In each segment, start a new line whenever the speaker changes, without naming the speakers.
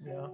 Yeah.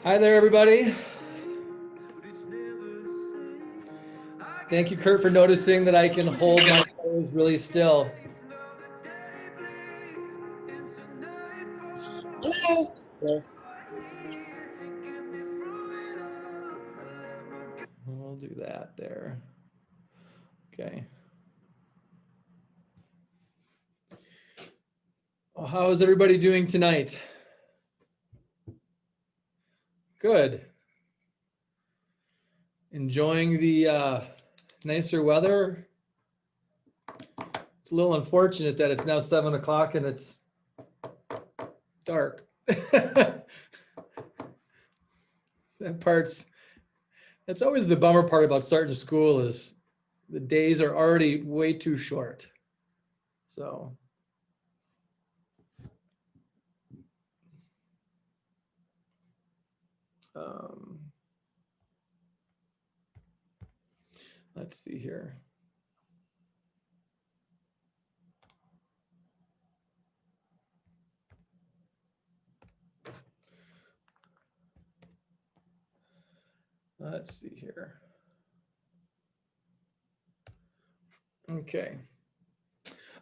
Hi there, everybody. Thank you, Kurt, for noticing that I can hold my toes really still.
Hello.
We'll do that there. Okay. Well, how is everybody doing tonight? Good. Enjoying the nicer weather. It's a little unfortunate that it's now 7 o'clock and it's dark. That's always the bummer part about starting school is the days are already way too short. So. Let's see here. Let's see here. Okay.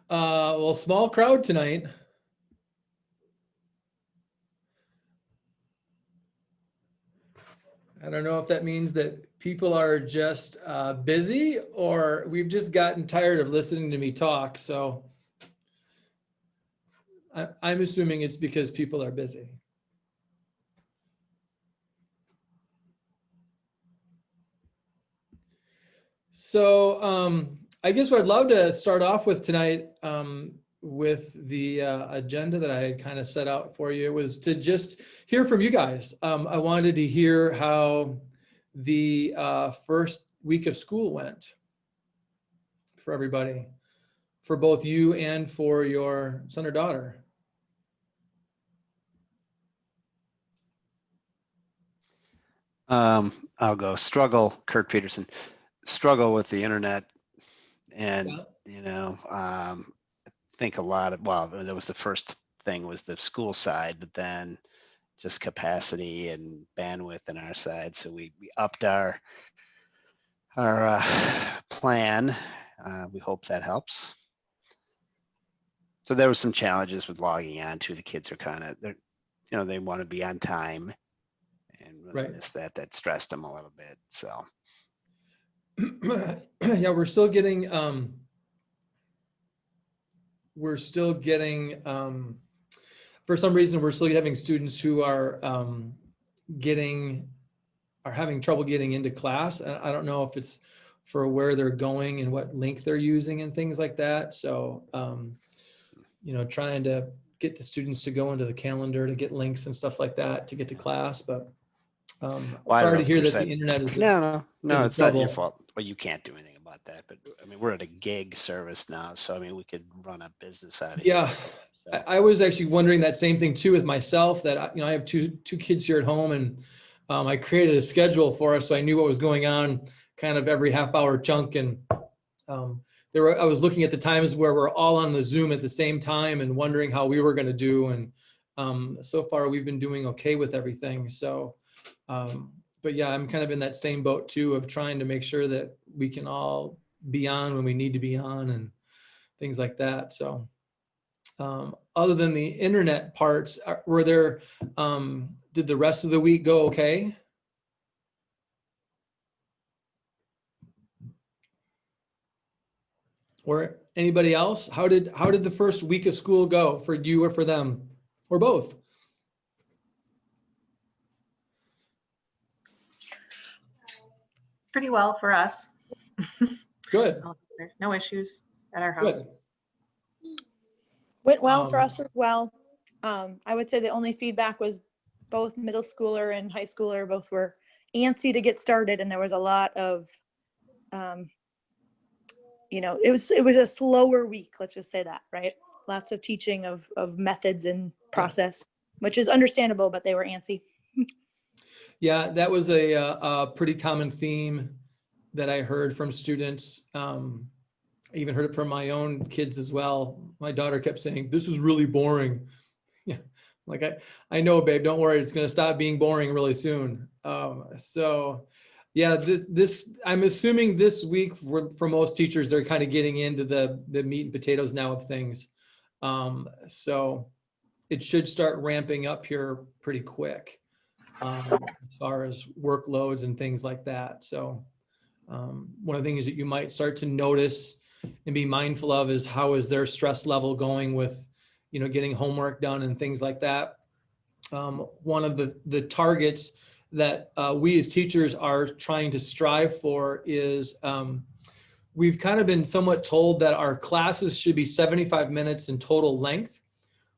Well, small crowd tonight. I don't know if that means that people are just busy or we've just gotten tired of listening to me talk. So I'm assuming it's because people are busy. So I guess what I'd love to start off with tonight with the agenda that I had kind of set out for you was to just hear from you guys. I wanted to hear how the first week of school went for everybody, for both you and for your son or daughter.
I'll go. Kurt Peterson, struggle with the internet. And,
Yeah.
you know, I think a lot of, well, that was the first thing was the school side, but then just capacity and bandwidth on our side. So we upped our plan. We hope that helps. So there was some challenges with logging on to. The kids are kind of, they're, you know, they want to be on time and really
Right.
miss that. That stressed them a little bit. So.
Yeah, we're still getting for some reason we're still having students who are having trouble getting into class. And I don't know if it's for where they're going and what link they're using and things like that. So you know, trying to get the students to go into the calendar to get links and stuff like that to get to class. But
Well,
sorry to hear that the internet is
no, it's not your
trouble.
fault. Well, you can't do anything about that. But I mean, we're at a gig service now, so I mean, we could run a business out of
Yeah,
here. So.
I was actually wondering that same thing too with myself. That I have two kids here at home, and I created a schedule for us so I knew what was going on, kind of every half-hour chunk. And I was looking at the times where we're all on the Zoom at the same time and wondering how we were going to do. And so far we've been doing okay with everything. So. But yeah, I'm kind of in that same boat too of trying to make sure that we can all be on when we need to be on and things like that. So other than the internet parts, were there, did the rest of the week go okay? Or anybody else? How did the first week of school go for you or for them or both?
Pretty well for us.
Good.
No issues at our house.
Good.
Went well for us as well. I would say the only feedback was both middle schooler and high schooler both were antsy to get started, and there was a lot of, you know, it was a slower week. Let's just say that, right? Lots of teaching of methods and process, which is understandable, but they were antsy.
Yeah, that was a pretty common theme that I heard from students. I even heard it from my own kids as well. My daughter kept saying, "This is really boring." Yeah, like I know, babe, don't worry, it's going to stop being boring really soon. So yeah, this I'm assuming this week for most teachers, they're kind of getting into the meat and potatoes now of things. So it should start ramping up here pretty quick. As far as workloads and things like that. So one of the things that you might start to notice and be mindful of is how is their stress level going with, you know, getting homework done and things like that. One of the targets that we as teachers are trying to strive for is we've kind of been somewhat told that our classes should be 75 minutes in total length,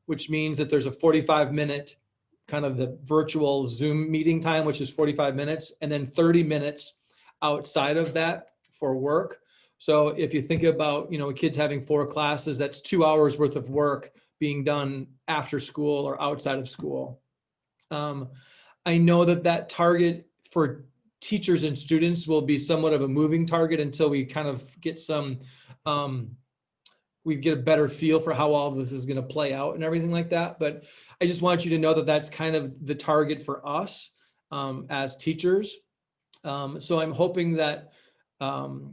which means that there's a 45-minute kind of the virtual Zoom meeting time, which is 45 minutes, and then 30 minutes outside of that for work. So if you think about, kids having 4 classes, that's 2 hours worth of work being done after school or outside of school. I know that target for teachers and students will be somewhat of a moving target until we kind of get we get a better feel for how all of this is going to play out and everything like that. But I just want you to know that that's kind of the target for us as teachers. So I'm hoping that,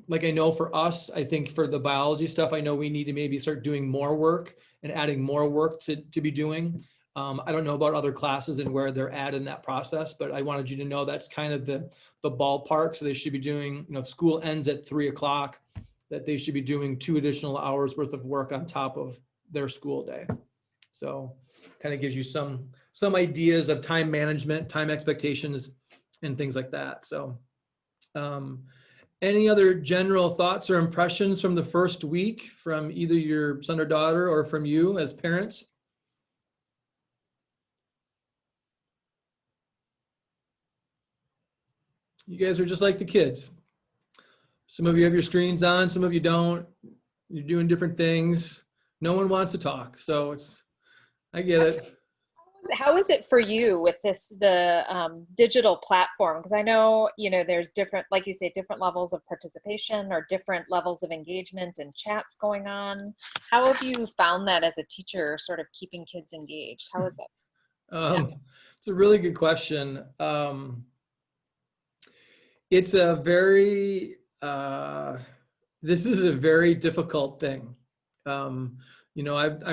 like I know for us, I think for the biology stuff, I know we need to maybe start doing more work and adding more work to be doing. I don't know about other classes and where they're at in that process, but I wanted you to know that's kind of the ballpark. So they should be doing, if school ends at 3 o'clock, that they should be doing 2 additional hours worth of work on top of their school day. So kind of gives you some ideas of time management, time expectations, and things like that. So any other general thoughts or impressions from the first week from either your son or daughter or from you as parents? You guys are just like the kids. Some of you have your screens on, some of you don't. You're doing different things. No one wants to talk. So I get it.
How is it for you with the digital platform? Because I know, there's different, like you say, different levels of participation or different levels of engagement and chats going on. How have you found that as a teacher, sort of keeping kids engaged? How is that?
It's a really good question. It's a very, this is a very difficult thing. I'm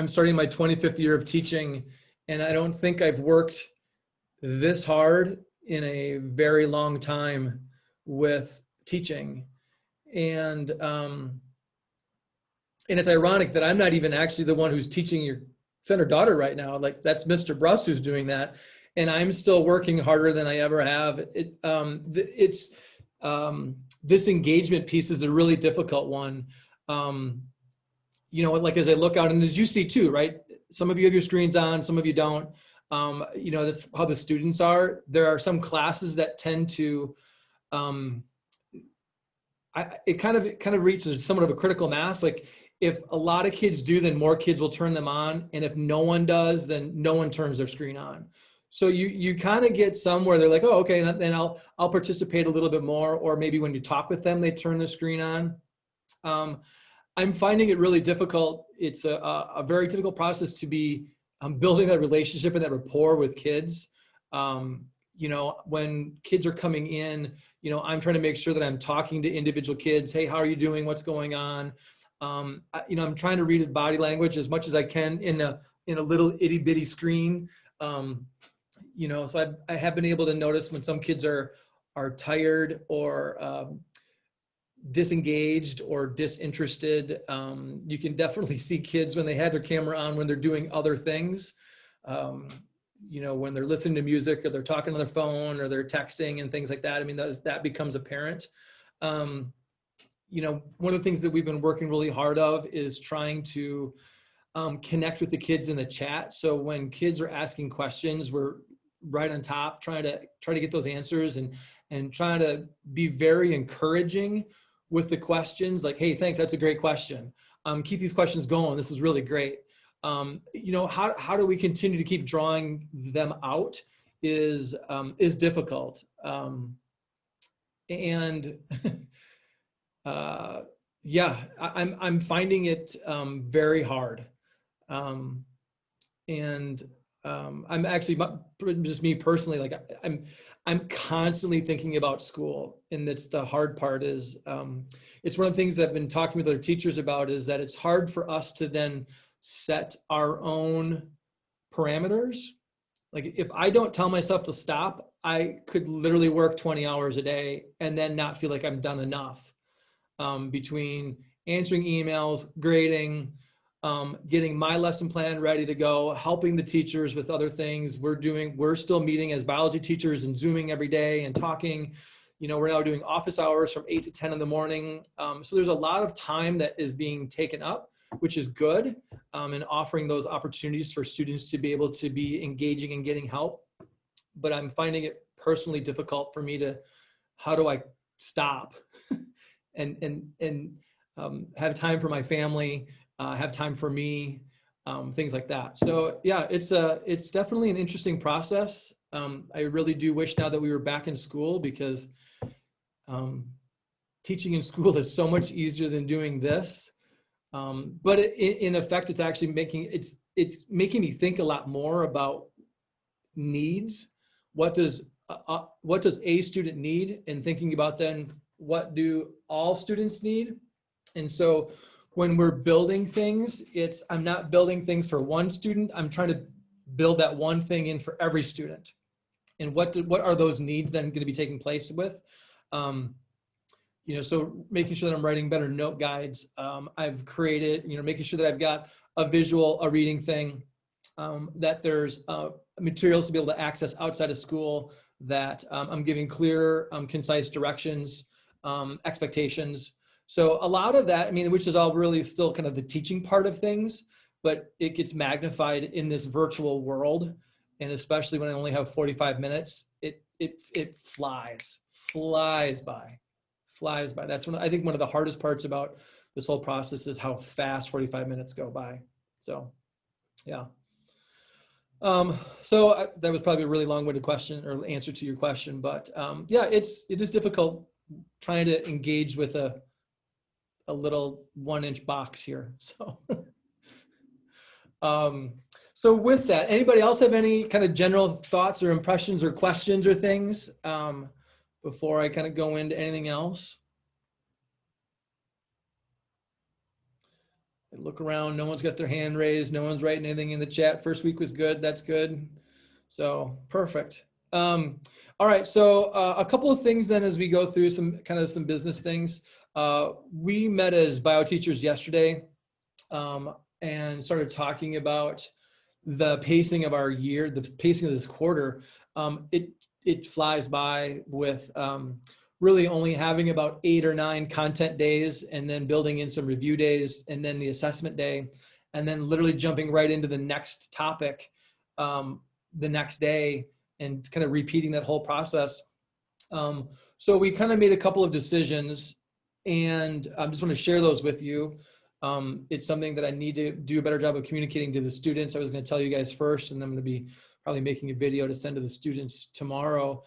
starting my 25th year of teaching, and I don't think I've worked this hard in a very long time with teaching. And it's ironic that I'm not even actually the one who's teaching your son or daughter right now. Like, that's Mr. Bruss who's doing that. And I'm still working harder than I ever have. This engagement piece is a really difficult one. Like as I look out, and as you see too, right? Some of you have your screens on, some of you don't. That's how the students are. There are some classes that tend to, it kind of reaches somewhat of a critical mass. Like if a lot of kids do, then more kids will turn them on. And if no one does, then no one turns their screen on. So you kind of get somewhere they're like, oh, okay, and then I'll participate a little bit more. Or maybe when you talk with them, they turn the screen on. I'm finding it really difficult. It's a very difficult process to be building that relationship and that rapport with kids. When kids are coming in, I'm trying to make sure that I'm talking to individual kids. Hey, how are you doing? What's going on? I'm trying to read his body language as much as I can in a little itty bitty screen. So I have been able to notice when some kids are tired or disengaged or disinterested. You can definitely see kids when they have their camera on when they're doing other things. When they're listening to music or they're talking on their phone or they're texting and things like that. I mean, that becomes apparent. One of the things that we've been working really hard of is trying to connect with the kids in the chat. So when kids are asking questions, we're right on top, trying to get those answers and trying to be very encouraging with the questions. Like, hey, thanks, that's a great question. Keep these questions going. This is really great. How do we continue to keep drawing them out is difficult. I'm finding it very hard. I'm actually, just me personally, like I'm constantly thinking about school, and that's the hard part. Is it's one of the things that I've been talking with other teachers about, is that it's hard for us to then set our own parameters. Like if I don't tell myself to stop, I could literally work 20 hours a day and then not feel like I'm done enough, between answering emails, grading, getting my lesson plan ready to go, helping the teachers with other things. We're still meeting as biology teachers and Zooming every day and talking. We're now doing office hours from 8 to 10 in the morning. So there's a lot of time that is being taken up, which is good, and offering those opportunities for students to be able to be engaging and getting help. But I'm finding it personally difficult for me to, how do I stop and have time for my family, have time for me, things like that. So yeah, it's definitely an interesting process. I really do wish now that we were back in school, because teaching in school is so much easier than doing this. But in effect, it's actually it's making me think a lot more about needs. What does a student need, and thinking about then what do all students need. And so when we're building things, I'm not building things for one student. I'm trying to build that one thing in for every student. And what are those needs then going to be taking place with? So making sure that I'm writing better note guides. I've created, making sure that I've got a reading thing, that there's materials to be able to access outside of school, that I'm giving clear, concise directions, expectations. So a lot of that, which is all really still kind of the teaching part of things, but it gets magnified in this virtual world. And especially when I only have 45 minutes, it flies by. That's I think one of the hardest parts about this whole process is how fast 45 minutes go by. So, yeah. That was probably a really long-winded question or answer to your question, but yeah, it is difficult trying to engage with a little 1-inch box here. So, so with that, anybody else have any kind of general thoughts or impressions or questions or things before I kind of go into anything else? I look around, no one's got their hand raised, no one's writing anything in the chat. First week was good, that's good. So perfect. All right, so a couple of things then as we go through some business things. We met as bio teachers yesterday and started talking about the pacing of our year, the pacing of this quarter. It flies by with really only having about 8 or 9 content days, and then building in some review days, and then the assessment day, and then literally jumping right into the next topic the next day, and kind of repeating that whole process. So we kind of made a couple of decisions, and I just want to share those with you. It's something that I need to do a better job of communicating to the students. I was going to tell you guys first, and I'm going to be probably making a video to send to the students tomorrow.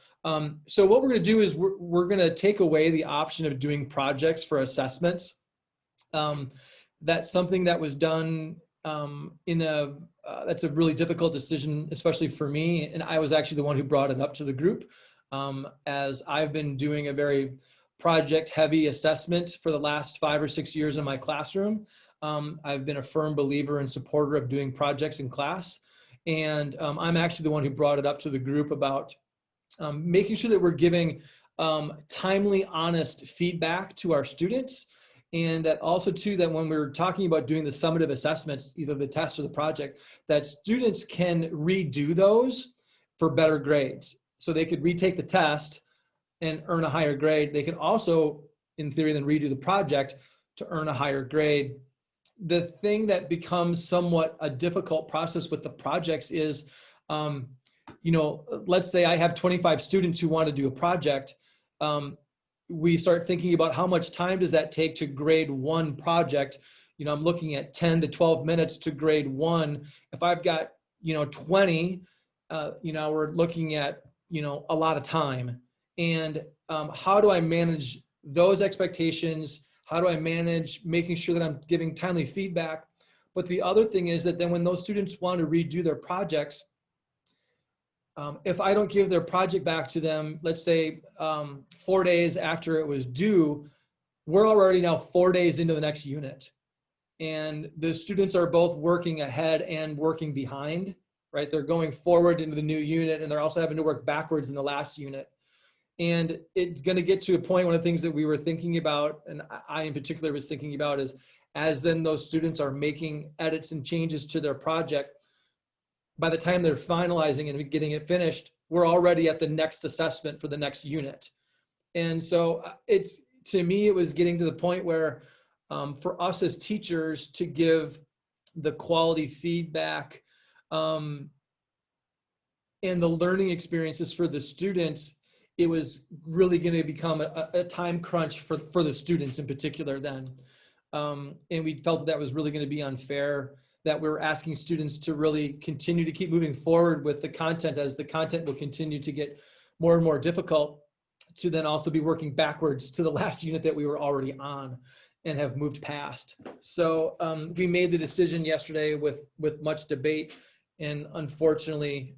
So what we're going to do is we're going to take away the option of doing projects for assessments. That's something that was done that's a really difficult decision, especially for me. And I was actually the one who brought it up to the group, as I've been doing a very project heavy assessment for the last 5 or 6 years in my classroom. I've been a firm believer and supporter of doing projects in class. And I'm actually the one who brought it up to the group about making sure that we're giving timely, honest feedback to our students. And that also too, that when we're talking about doing the summative assessments, either the test or the project, that students can redo those for better grades. So they could retake the test and earn a higher grade. They can also, in theory, then redo the project to earn a higher grade. The thing that becomes somewhat a difficult process with the projects is, let's say I have 25 students who want to do a project. We start thinking about how much time does that take to grade one project. I'm looking at 10 to 12 minutes to grade one. If I've got, 20, we're looking at, a lot of time. And how do I manage those expectations? How do I manage making sure that I'm giving timely feedback? But the other thing is that then when those students want to redo their projects, if I don't give their project back to them, let's say 4 days after it was due, we're already now 4 days into the next unit. And the students are both working ahead and working behind, right? They're going forward into the new unit, and they're also having to work backwards in the last unit. And it's going to get to a point, one of the things that we were thinking about, and I in particular was thinking about, is as then those students are making edits and changes to their project, by the time they're finalizing and getting it finished, we're already at the next assessment for the next unit. And so to me, it was getting to the point where for us as teachers to give the quality feedback and the learning experiences for the students, it was really going to become a time crunch for the students in particular then. And we felt that was really going to be unfair, that we were asking students to really continue to keep moving forward with the content as the content will continue to get more and more difficult, to then also be working backwards to the last unit that we were already on and have moved past. So we made the decision yesterday with much debate, and unfortunately,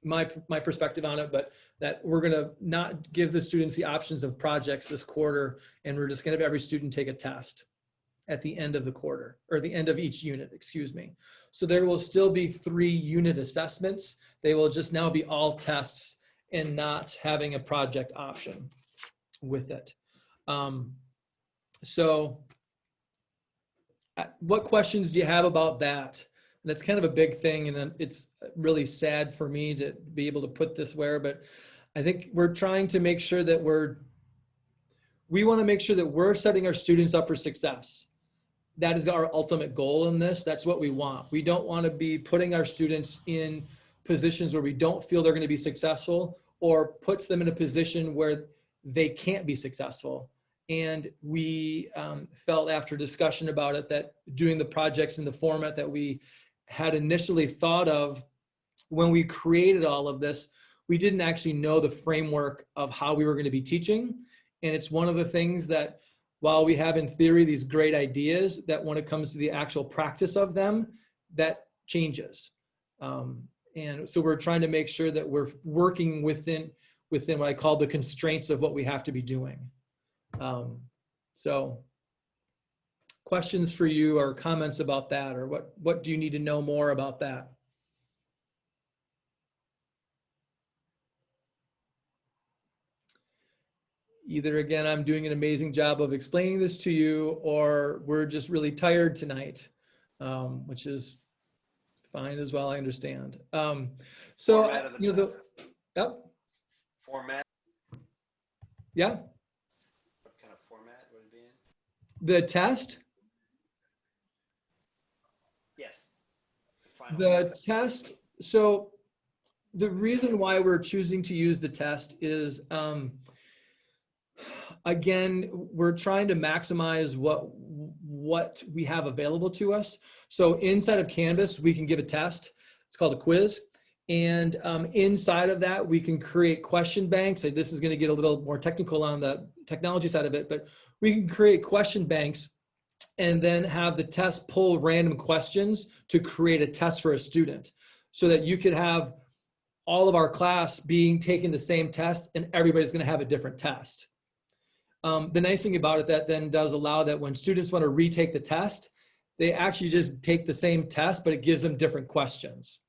my perspective on it, but that we're going to not give the students the options of projects this quarter, and we're just going to have every student take a test at the end of the quarter, or the end of each unit, excuse me. So there will still be 3 unit assessments. They will just now be all tests and not having a project option with it. So what questions do you have about that? That's kind of a big thing, and it's really sad for me to be able to put this where, but I think we're trying to make sure that we want to make sure that we're setting our students up for success. That is our ultimate goal in this. That's what we want. We don't want to be putting our students in positions where we don't feel they're going to be successful, or puts them in a position where they can't be successful. And we felt after discussion about it that doing the projects in the format that we had initially thought of when we created all of this, we didn't actually know the framework of how we were going to be teaching. And it's one of the things that, while we have in theory these great ideas, that when it comes to the actual practice of them, that changes. And so we're trying to make sure that we're working within what I call the constraints of what we have to be doing. So questions for you or comments about that, or what do you need to know more about that? Either, again, I'm doing an amazing job of explaining this to you, or we're just really tired tonight, which is fine as well, I understand. So,
Format of the
you know,
test.
yep,
Format,
yeah,
what kind of format would it be in?
the test,
Yes. Final
the
test.
test. So the reason why we're choosing to use the test is, again, we're trying to maximize what we have available to us. So inside of Canvas, we can give a test. It's called a quiz. And inside of that, we can create question banks. This is going to get a little more technical on the technology side of it, but we can create question banks and then have the test pull random questions to create a test for a student, so that you could have all of our class being taking the same test and everybody's going to have a different test. The nice thing about it, that then does allow that when students want to retake the test, they actually just take the same test, but it gives them different questions.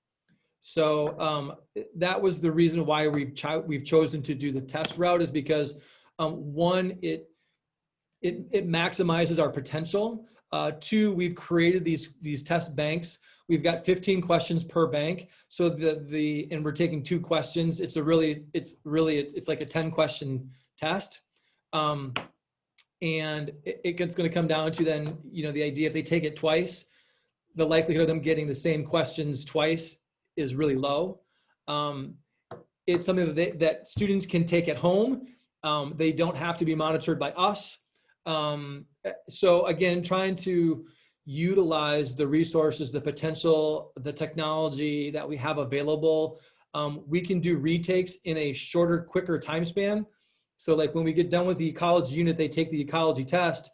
So that was the reason why we've chosen to do the test route, is because one, it maximizes our potential. 2, we've created these test banks. We've got 15 questions per bank. So and we're taking 2 questions. It's like a 10 question test. And it's going to come down to then, the idea, if they take it twice, the likelihood of them getting the same questions twice is really low. It's something that students can take at home. They don't have to be monitored by us. So again, trying to utilize the resources, the potential, the technology that we have available. We can do retakes in a shorter, quicker time span. So like when we get done with the ecology unit, they take the ecology test.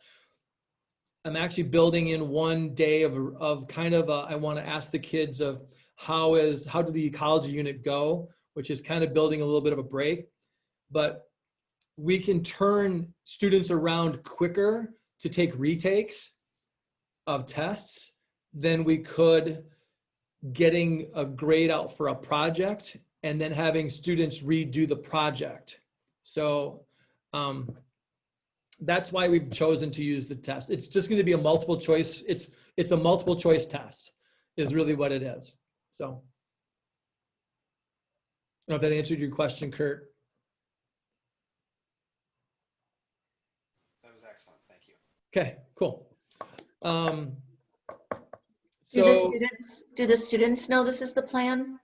I'm actually building in 1 day of kind of I want to ask the kids of how did the ecology unit go, which is kind of building a little bit of a break. But we can turn students around quicker to take retakes of tests than we could getting a grade out for a project and then having students redo the project. So that's why we've chosen to use the test. It's just going to be a multiple choice. It's a multiple choice test is really what it is. So I don't know if that answered your question, Kurt.
That was excellent. Thank you.
Okay, cool.
Do the students know this is the plan?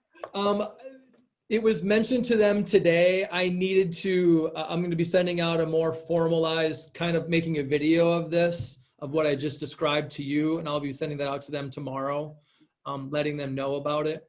It was mentioned to them today. I needed to, I'm going to be sending out a more formalized kind of making a video of this, of what I just described to you. And I'll be sending that out to them tomorrow, letting them know about it.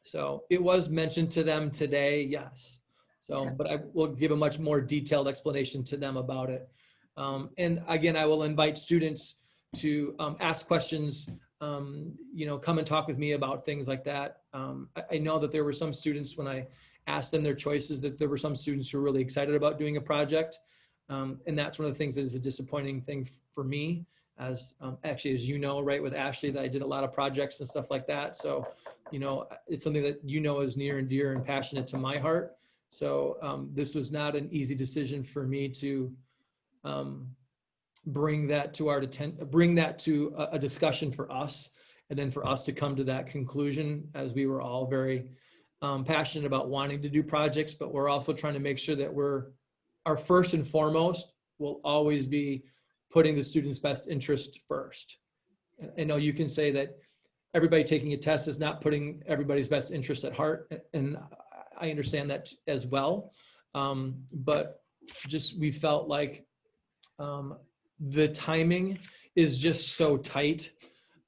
So it was mentioned to them today, yes. So, but I will give a much more detailed explanation to them about it. And again, I will invite students to ask questions, you know, come and talk with me about things like that. I know that there were some students, when I asked them their choices, that there were some students who were really excited about doing a project. And that's one of the things that is a disappointing thing for me, as actually, as you know, right, with Ashley, that I did a lot of projects and stuff like that. So, you know, it's something that, you know, is near and dear and passionate to my heart. So this was not an easy decision for me to bring that to a discussion for us, and then for us to come to that conclusion, as we were all very passionate about wanting to do projects, but we're also trying to make sure that our first and foremost will always be putting the student's best interest first. I know you can say that everybody taking a test is not putting everybody's best interest at heart, and I understand that as well. But just, we felt like the timing is just so tight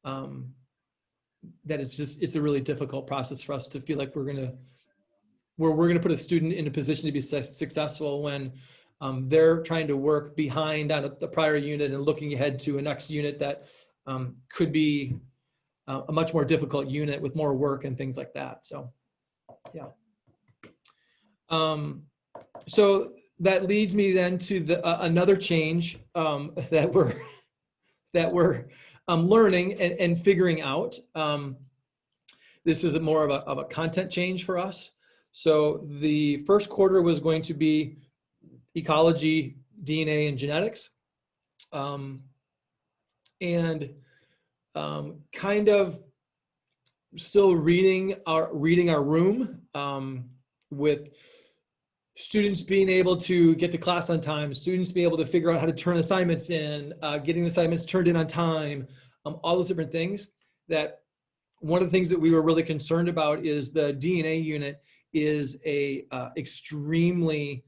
that it's a really difficult process for us to feel like we're gonna put a student in a position to be successful when they're trying to work behind on the prior unit and looking ahead to a next unit that could be a much more difficult unit with more work and things like that. So, yeah. So that leads me then to another change that we're learning and figuring out. This is more of a content change for us. So the first quarter was going to be ecology, DNA, and genetics, and kind of still reading our room, with students being able to get to class on time, students being able to figure out how to turn assignments in, getting assignments turned in on time, all those different things. That one of the things that we were really concerned about is the DNA unit is a extremely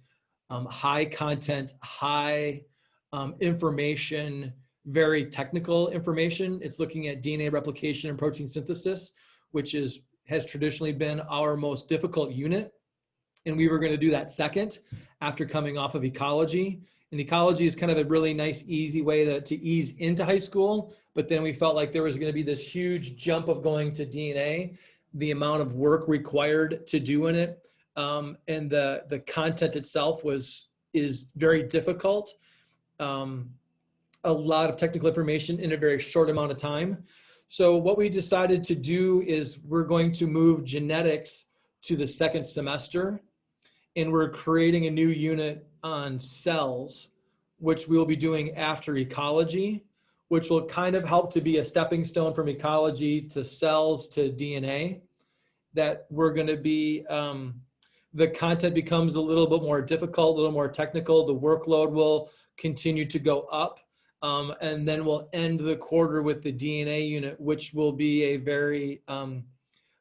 high content, high information, very technical information. It's looking at DNA replication and protein synthesis, which has traditionally been our most difficult unit. And we were going to do that second after coming off of ecology. And ecology is kind of a really nice, easy way to ease into high school. But then we felt like there was going to be this huge jump of going to DNA, the amount of work required to do in it, and the content itself is very difficult. A lot of technical information in a very short amount of time. So what we decided to do is we're going to move genetics to the second semester, and we're creating a new unit on cells, which we'll be doing after ecology, which will kind of help to be a stepping stone from ecology to cells to DNA. That we're going to be, the content becomes a little bit more difficult, a little more technical. The workload will continue to go up. And then we'll end the quarter with the DNA unit, which will be a very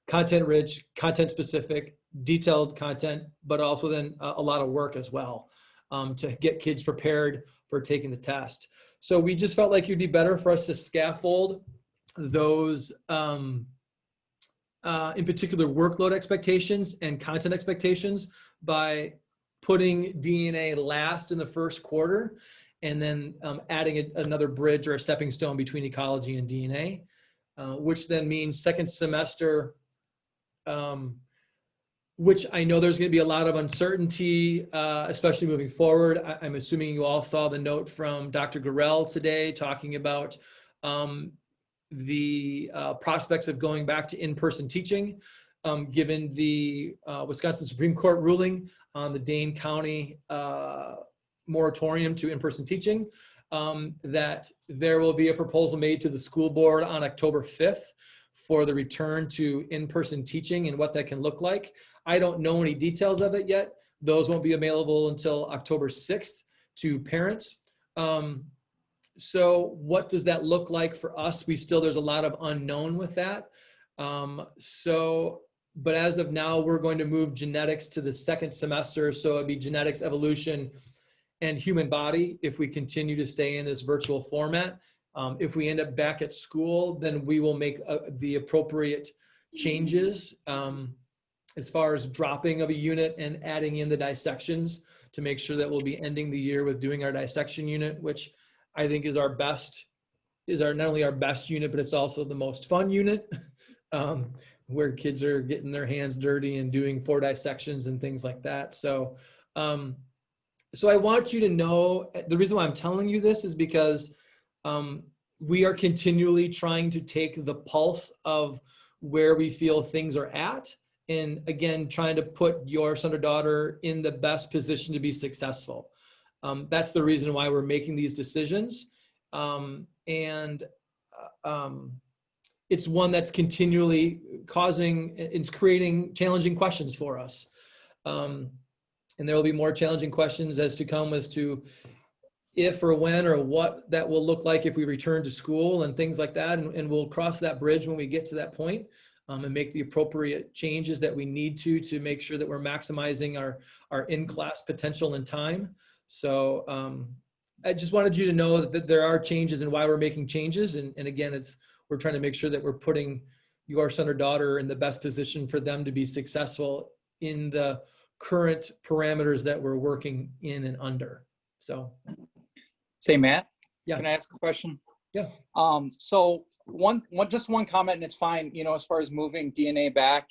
content-rich, content-specific, detailed content, but also then a lot of work as well to get kids prepared for taking the test. So we just felt like it'd be better for us to scaffold those, in particular, workload expectations and content expectations by putting DNA last in the first quarter, and then adding another bridge or a stepping stone between ecology and DNA, which then means second semester, which I know there's going to be a lot of uncertainty, especially moving forward. I'm assuming you all saw the note from Dr. Gorell today talking about the prospects of going back to in-person teaching, given the Wisconsin Supreme Court ruling on the Dane County moratorium to in-person teaching, that there will be a proposal made to the school board on October 5th for the return to in-person teaching and what that can look like. I don't know any details of it yet. Those won't be available until October 6th to parents. So what does that look like for us? There's a lot of unknown with that. But as of now, we're going to move genetics to the second semester. So it'd be genetics, evolution, and human body if we continue to stay in this virtual format. If we end up back at school, then we will make the appropriate changes as far as dropping of a unit and adding in the dissections to make sure that we'll be ending the year with doing our dissection unit, which I think is not only our best unit, but it's also the most fun unit, where kids are getting their hands dirty and doing 4 dissections and things like that. So I want you to know, the reason why I'm telling you this is because we are continually trying to take the pulse of where we feel things are at. And again, trying to put your son or daughter in the best position to be successful. That's the reason why we're making these decisions. It's one that's continually it's creating challenging questions for us. And there will be more challenging questions as to come as to if or when or what that will look like if we return to school and things like that. And we'll cross that bridge when we get to that point, and make the appropriate changes that we need to make sure that we're maximizing our in-class potential and time. So I just wanted you to know that there are changes and why we're making changes. And again, we're trying to make sure that we're putting your son or daughter in the best position for them to be successful in the current parameters that we're working in and under. So.
Say, Matt?
Yeah.
Can I ask a question?
Yeah.
So just one comment, and it's fine, as far as moving DNA back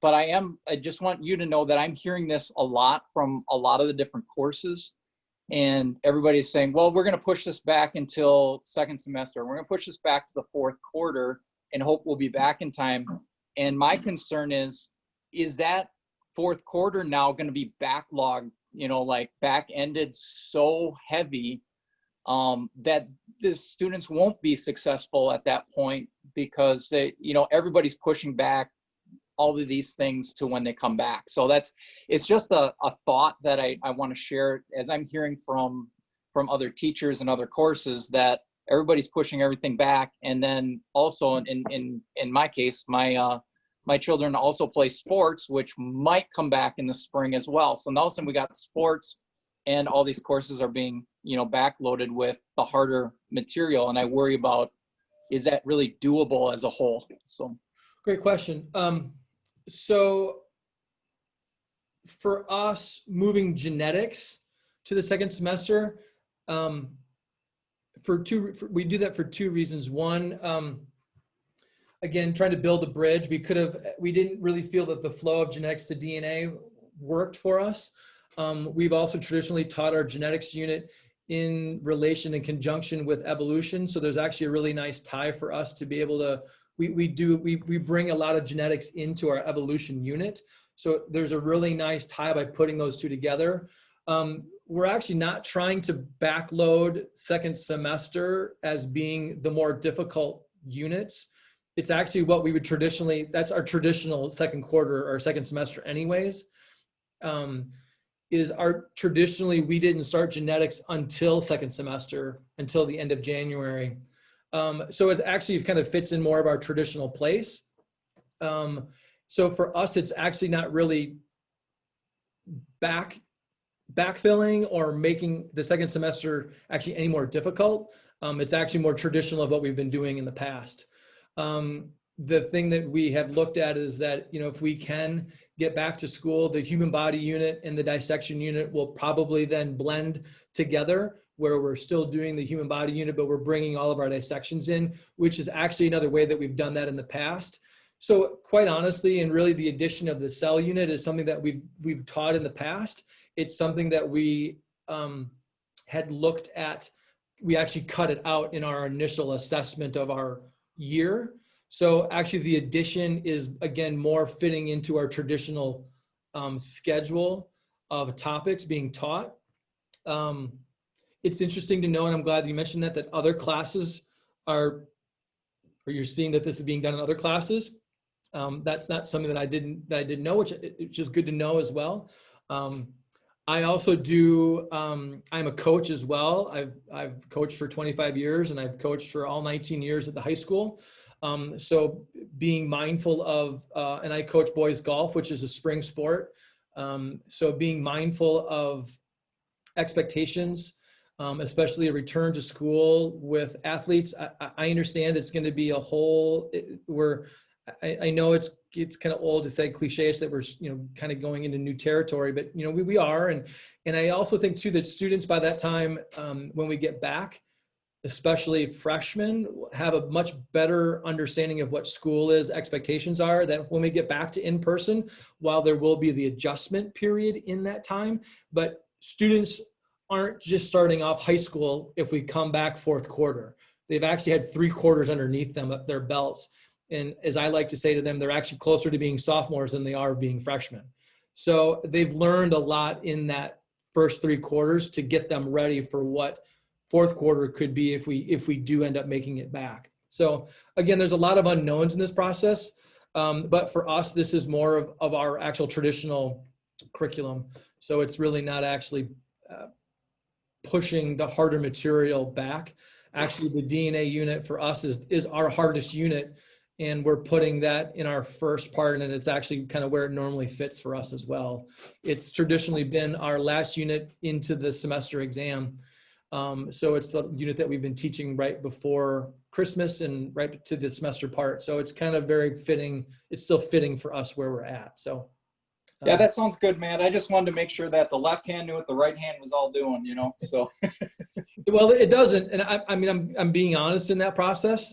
but I just want you to know that I'm hearing this a lot from a lot of the different courses, and everybody's saying, well, we're going to push this back until second semester. We're going to push this back to the 4th quarter and hope we'll be back in time. And my concern is that 4th quarter now going to be backlogged, like back-ended so heavy that the students won't be successful at that point because everybody's pushing back all of these things to when they come back. So it's just a thought that I want to share as I'm hearing from other teachers and other courses that everybody's pushing everything back. And then also in my case, my children also play sports, which might come back in the spring as well. So now all of a sudden we got sports and all these courses are being, backloaded with the harder material. And I worry about, is that really doable as a whole? So.
Great question. So for us, moving genetics to the second semester, we do that for 2 reasons. One, again, trying to build a bridge. We didn't really feel that the flow of genetics to DNA worked for us. We've also traditionally taught our genetics unit in relation and conjunction with evolution. So there's actually a really nice tie for us to be able to, we bring a lot of genetics into our evolution unit. So there's a really nice tie by putting those 2 together. We're actually not trying to backload second semester as being the more difficult units. It's actually what we would that's our traditional second quarter or second semester anyways. Traditionally, we didn't start genetics until second semester, until the end of January. So it actually kind of fits in more of our traditional place. So for us, it's actually not really backfilling or making the second semester actually any more difficult. It's actually more traditional of what we've been doing in the past. The thing that we have looked at is that, if we can get back to school, the human body unit and the dissection unit will probably then blend together, where we're still doing the human body unit, but we're bringing all of our dissections in, which is actually another way that we've done that in the past. So quite honestly, and really the addition of the cell unit is something that we've taught in the past. It's something that we had looked at. We actually cut it out in our initial assessment of our year. So actually the addition is, again, more fitting into our traditional schedule of topics being taught. it's interesting to know, and I'm glad you mentioned that other classes are, or you're seeing that this is being done in other classes. That's not something that I didn't know, which is good to know as well. I also do, I'm a coach as well. I've coached for 25 years and I've coached for all 19 years at the high school. So being mindful of, and I coach boys golf, which is a spring sport. So being mindful of expectations, especially a return to school with athletes. I understand it's going to be a whole, I know it's kind of old to say cliches that we're, kind of going into new territory, but we are. And I also think too, that students by that time, when we get back, especially freshmen, have a much better understanding of what school is, expectations are, that when we get back to in-person, while there will be the adjustment period in that time, but students aren't just starting off high school if we come back fourth quarter. They've actually had 3 quarters underneath them, their belts. And as I like to say to them, they're actually closer to being sophomores than they are being freshmen. So they've learned a lot in that first 3 quarters to get them ready for what fourth quarter could be if we do end up making it back. So again, there's a lot of unknowns in this process. But for us, this is more of our actual traditional curriculum. So it's really not actually pushing the harder material back. Actually, the DNA unit for us is our hardest unit. And we're putting that in our first part, and it's actually kind of where it normally fits for us as well. It's traditionally been our last unit into the semester exam. So it's the unit that we've been teaching right before Christmas and right to the semester part. So it's kind of very fitting. It's still fitting for us where we're at. So.
Yeah, that sounds good, man. I just wanted to make sure that the left hand knew what the right hand was all doing, so.
Well, it doesn't. And I mean, I'm being honest in that process.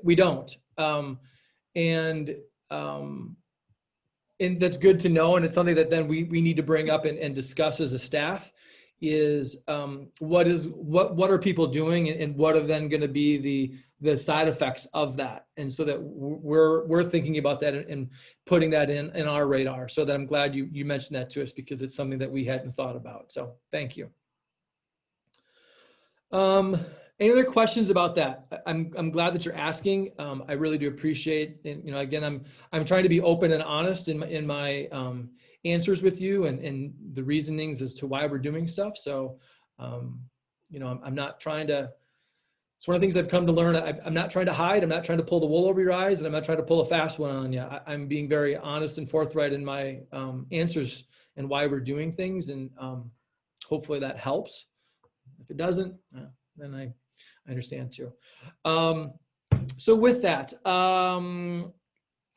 We don't. And that's good to know. And it's something that then we need to bring up and discuss as a staff is what are people doing and what are then going to be the side effects of that. And so that we're thinking about that and putting that in our radar. So that I'm glad you mentioned that to us because it's something that we hadn't thought about. So thank you. Any other questions about that? I'm glad that you're asking. I really do appreciate, and again, I'm trying to be open and honest in my answers with you and the reasonings as to why we're doing stuff. So, I'm not trying to. It's one of the things I've come to learn. I'm not trying to hide. I'm not trying to pull the wool over your eyes, and I'm not trying to pull a fast one on you. I'm being very honest and forthright in my answers and why we're doing things, and hopefully that helps. If it doesn't, then I understand too. So with that,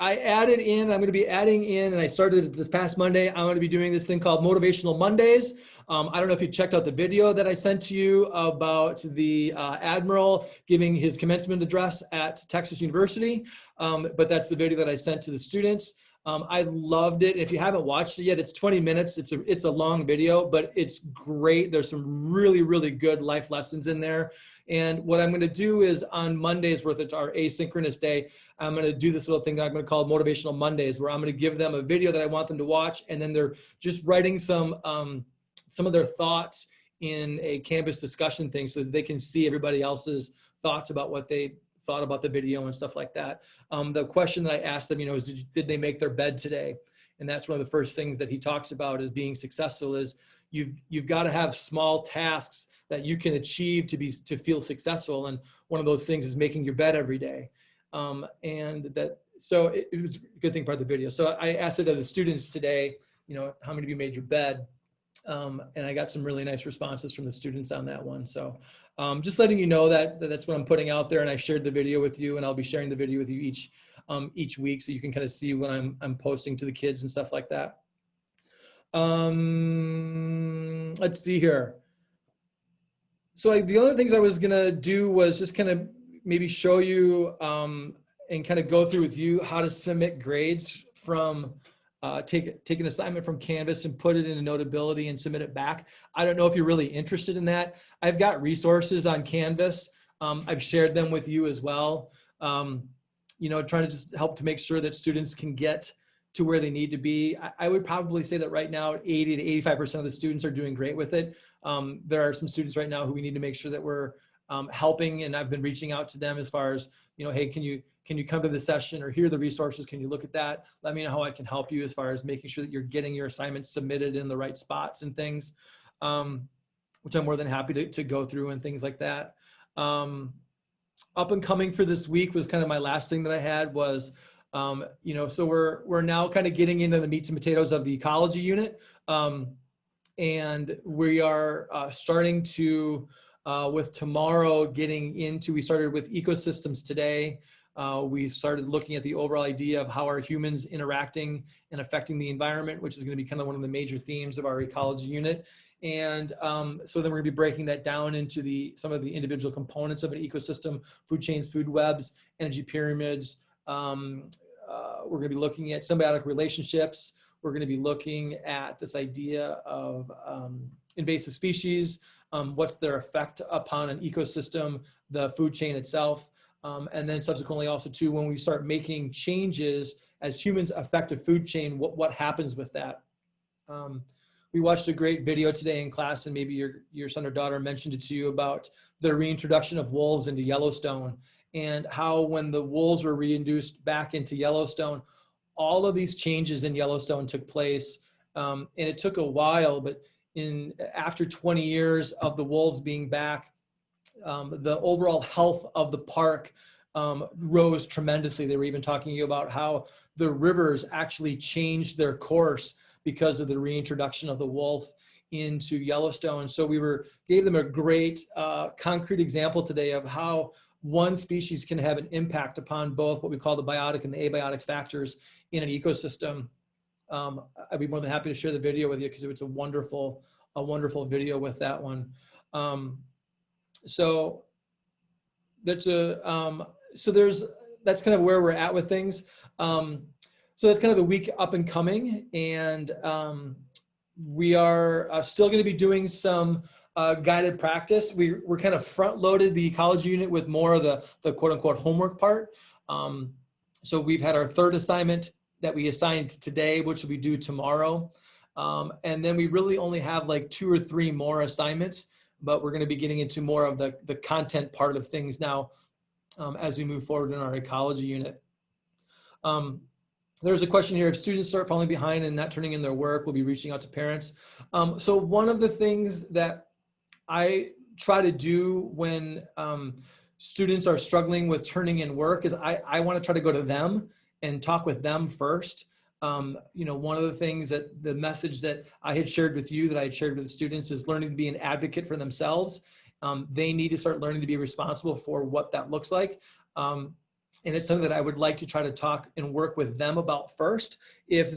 I added in, I'm going to be adding in, and I started this past Monday, I'm going to be doing this thing called Motivational Mondays. I don't know if you checked out the video that I sent to you about the Admiral giving his commencement address at Texas University, but that's the video that I sent to the students. I loved it. If you haven't watched it yet, it's 20 minutes. It's a long video, but it's great. There's some really, really good life lessons in there. And what I'm going to do is on Mondays, where it's our asynchronous day, I'm going to do this little thing that I'm going to call Motivational Mondays, where I'm going to give them a video that I want them to watch, and then they're just writing some of their thoughts in a Canvas discussion thing so that they can see everybody else's thoughts about what they thought about the video and stuff like that. The question that I asked them, is did they make their bed today? And that's one of the first things that he talks about as being successful is you've got to have small tasks that you can achieve to feel successful. And one of those things is making your bed every day. So it was a good thing part of the video. So I asked it of the students today, how many of you made your bed? And I got some really nice responses from the students on that one. So just letting you know that's what I'm putting out there, and I shared the video with you, and I'll be sharing the video with you each week so you can kind of see what I'm posting to the kids and stuff like that. Let's see here. So the other things I was gonna do was just kind of maybe show you and kind of go through with you how to submit grades from take an assignment from Canvas and put it into Notability and submit it back. I don't know if you're really interested in that. I've got resources on Canvas. I've shared them with you as well. Trying to just help to make sure that students can get to where they need to be. I would probably say that right now 80 to 85% of the students are doing great with it. There are some students right now who we need to make sure that we're helping, and I've been reaching out to them as far as, you know, hey, can you come to the session, or here are the resources, can you look at that? Let me know how I can help you as far as making sure that you're getting your assignments submitted in the right spots and things, which I'm more than happy to go through and things like that. Up and coming for this week was kind of my last thing that I had was, you know, so we're now kind of getting into the meats and potatoes of the ecology unit. And we are starting to, with tomorrow getting into, we started with ecosystems today. We started looking at the overall idea of how are humans interacting and affecting the environment, which is going to be kind of one of the major themes of our ecology unit. And so then we're going to be breaking that down into some of the individual components of an ecosystem: food chains, food webs, energy pyramids. We're going to be looking at symbiotic relationships. We're going to be looking at this idea of invasive species, what's their effect upon an ecosystem, the food chain itself. And then subsequently also too, when we start making changes as humans affect a food chain, what happens with that? We watched a great video today in class, and maybe your son or daughter mentioned it to you, about the reintroduction of wolves into Yellowstone, and how when the wolves were reintroduced back into Yellowstone, all of these changes in Yellowstone took place. And it took a while, but after 20 years of the wolves being back, the overall health of the park rose tremendously. They were even talking about how the rivers actually changed their course because of the reintroduction of the wolf into Yellowstone. So gave them a great concrete example today of how one species can have an impact upon both what we call the biotic and the abiotic factors in an ecosystem. I'd be more than happy to share the video with you, because it's a wonderful video with that one. So that's that's kind of where we're at with things. So that's kind of the week up and coming, and we are still going to be doing some guided practice. We're kind of front loaded the ecology unit with more of the quote unquote homework part. So we've had our third assignment that we assigned today, which will be due tomorrow. And then we really only have like 2 or 3 more assignments, but we're going to be getting into more of the content part of things now as we move forward in our ecology unit. There's a question here: if students start falling behind and not turning in their work, we'll be reaching out to parents. So one of the things that I try to do when students are struggling with turning in work is I want to try to go to them and talk with them first. You know, one of the things that the message that I had shared with you, that I had shared with the students, is learning to be an advocate for themselves. They need to start learning to be responsible for what that looks like. And it's something that I would like to try to talk and work with them about first. If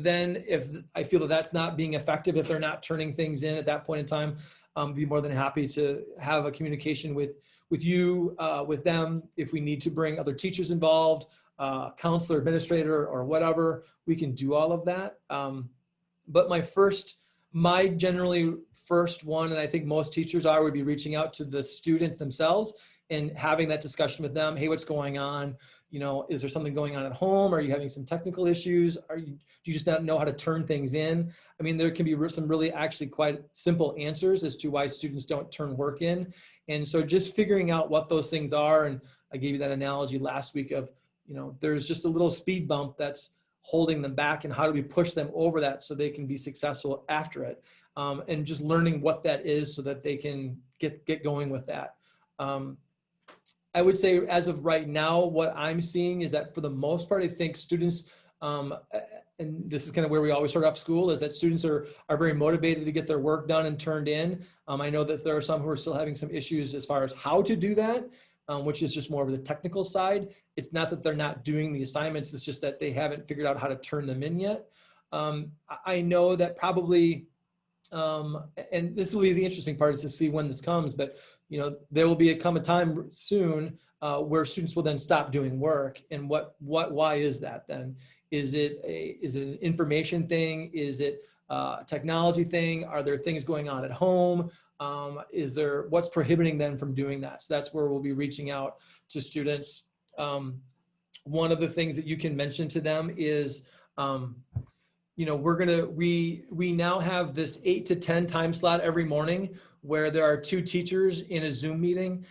I feel that that's not being effective, if they're not turning things in at that point in time, be more than happy to have a communication with you, with them. If we need to bring other teachers involved, counselor, administrator, or whatever, we can do all of that. But my generally first one, and I think most teachers would be reaching out to the student themselves and having that discussion with them. Hey, what's going on? You know, is there something going on at home? Are you having some technical issues? Do you just not know how to turn things in? I mean, there can be some really actually quite simple answers as to why students don't turn work in. And so just figuring out what those things are. And I gave you that analogy last week of, you know, there's just a little speed bump that's holding them back, and how do we push them over that so they can be successful after it? And just learning what that is so that they can get going with that. I would say as of right now, what I'm seeing is that for the most part, I think students, and this is kind of where we always start off school, is that students are very motivated to get their work done and turned in. I know that there are some who are still having some issues as far as how to do that, which is just more of the technical side. It's not that they're not doing the assignments, it's just that they haven't figured out how to turn them in yet. I know that probably, and this will be the interesting part, is to see when this comes, but you know, there will come a time soon where students will then stop doing work. And why is that then? Is it an information thing? Is it a technology thing? Are there things going on at home? What's prohibiting them from doing that? So that's where we'll be reaching out to students. One of the things that you can mention to them is You know, we now have this 8 to 10 time slot every morning where there are 2 teachers in a Zoom meeting.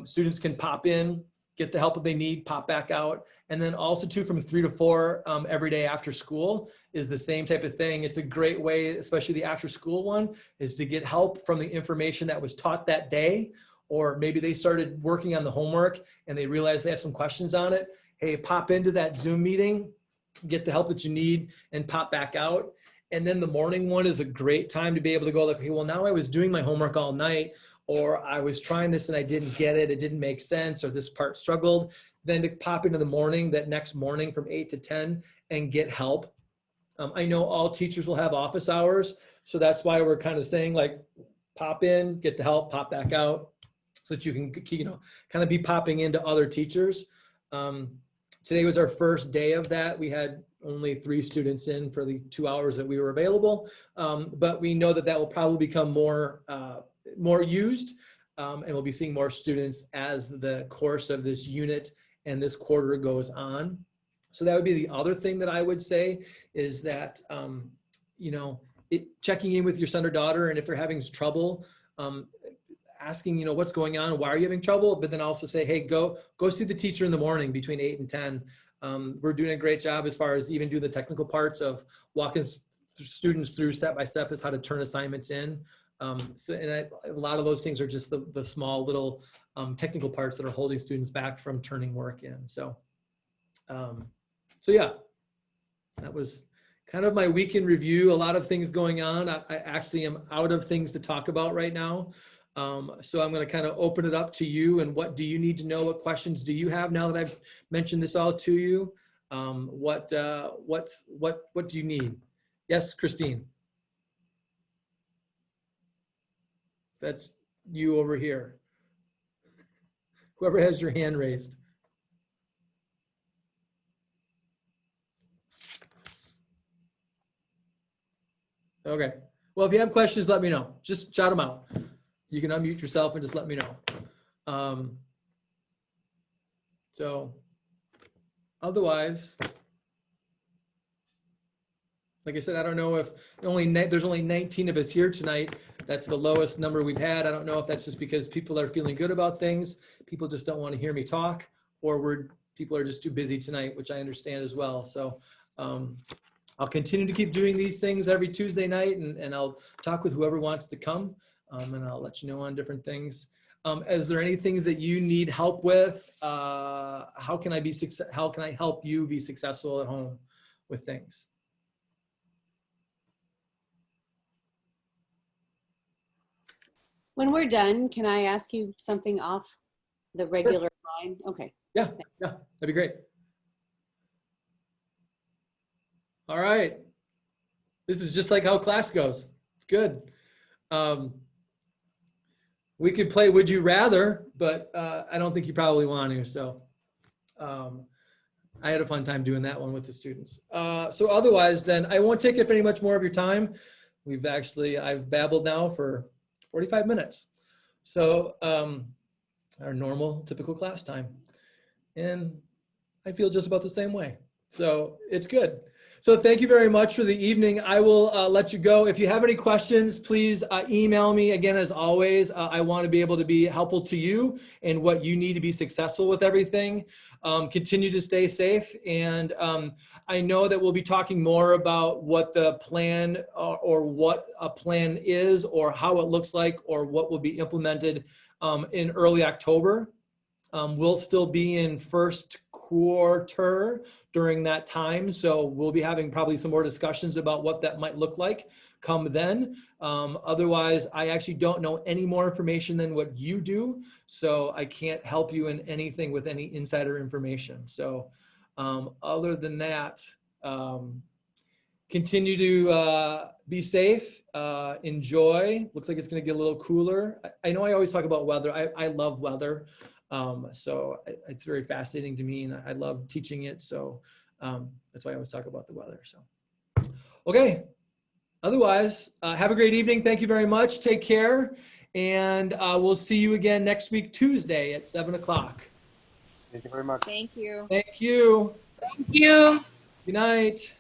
Students can pop in, get the help that they need, pop back out. And then also too, from 3 to 4 every day after school is the same type of thing. It's a great way, especially the after school one, is to get help from the information that was taught that day, or maybe they started working on the homework and they realized they have some questions on it. Hey, pop into that Zoom meeting, get the help that you need, and pop back out. And then the morning one is a great time to be able to go like, okay, well, now I was doing my homework all night, or I was trying this and I didn't get it, it didn't make sense, or this part struggled. Then to pop into the morning, that next morning from 8 to 10 and get help. I know all teachers will have office hours, so that's why we're kind of saying like, pop in, get the help, pop back out, so that you can, you know, kind of be popping into other teachers. Today was our first day of that. We had only 3 students in for the 2 hours that we were available, but we know that that will probably become more used, and we'll be seeing more students as the course of this unit and this quarter goes on. So that would be the other thing that I would say is that, you know, checking in with your son or daughter, and if they're having trouble, asking, you know, what's going on, why are you having trouble, but then also say, hey, go see the teacher in the morning between 8 and 10. We're doing a great job as far as even do the technical parts of walking students through step by step as how to turn assignments in. A lot of those things are just the small little technical parts that are holding students back from turning work in. So yeah, that was kind of my week in review. A lot of things going on. I actually am out of things to talk about right now. So I'm going to kind of open it up to you, and what do you need to know? What questions do you have now that I've mentioned this all to you? What do you need? Yes, Christine. That's you over here. Whoever has your hand raised. Okay. Well, if you have questions, let me know. Just shout them out. You can unmute yourself and just let me know. So otherwise, like I said, I don't know if there's only 19 of us here tonight. That's the lowest number we've had. I don't know if that's just because people are feeling good about things. People just don't want to hear me talk, or people are just too busy tonight, which I understand as well. So I'll continue to keep doing these things every Tuesday night, and I'll talk with whoever wants to come, and I'll let you know on different things. Is there any things that you need help with? How can I help you be successful at home with things?
When we're done, can I ask you something off the regular line? Okay.
Yeah, that'd be great. All right. This is just like how class goes. It's good. We could play Would You Rather, but I don't think you probably want to. So I had a fun time doing that one with the students. So otherwise, then I won't take up any much more of your time. I've babbled now for 45 minutes. So our normal, typical class time. And I feel just about the same way. So it's good. So thank you very much for the evening. I will let you go. If you have any questions, please email me. Again, as always, I want to be able to be helpful to you and what you need to be successful with everything. Continue to stay safe. And I know that we'll be talking more about what the plan or what a plan is, or how it looks like, or what will be implemented in early October. We'll still be in first quarter during that time. So we'll be having probably some more discussions about what that might look like come then. Otherwise, I actually don't know any more information than what you do. So I can't help you in anything with any insider information. So other than that, continue to be safe, enjoy. Looks like it's going to get a little cooler. I know I always talk about weather. I love weather. So it's very fascinating to me, and I love teaching it. So that's why I always talk about the weather. So, okay. Otherwise, have a great evening. Thank you very much. Take care. And we'll see you again next week, Tuesday at 7 o'clock.
Thank you very much.
Thank you.
Thank you.
Thank you.
Good night.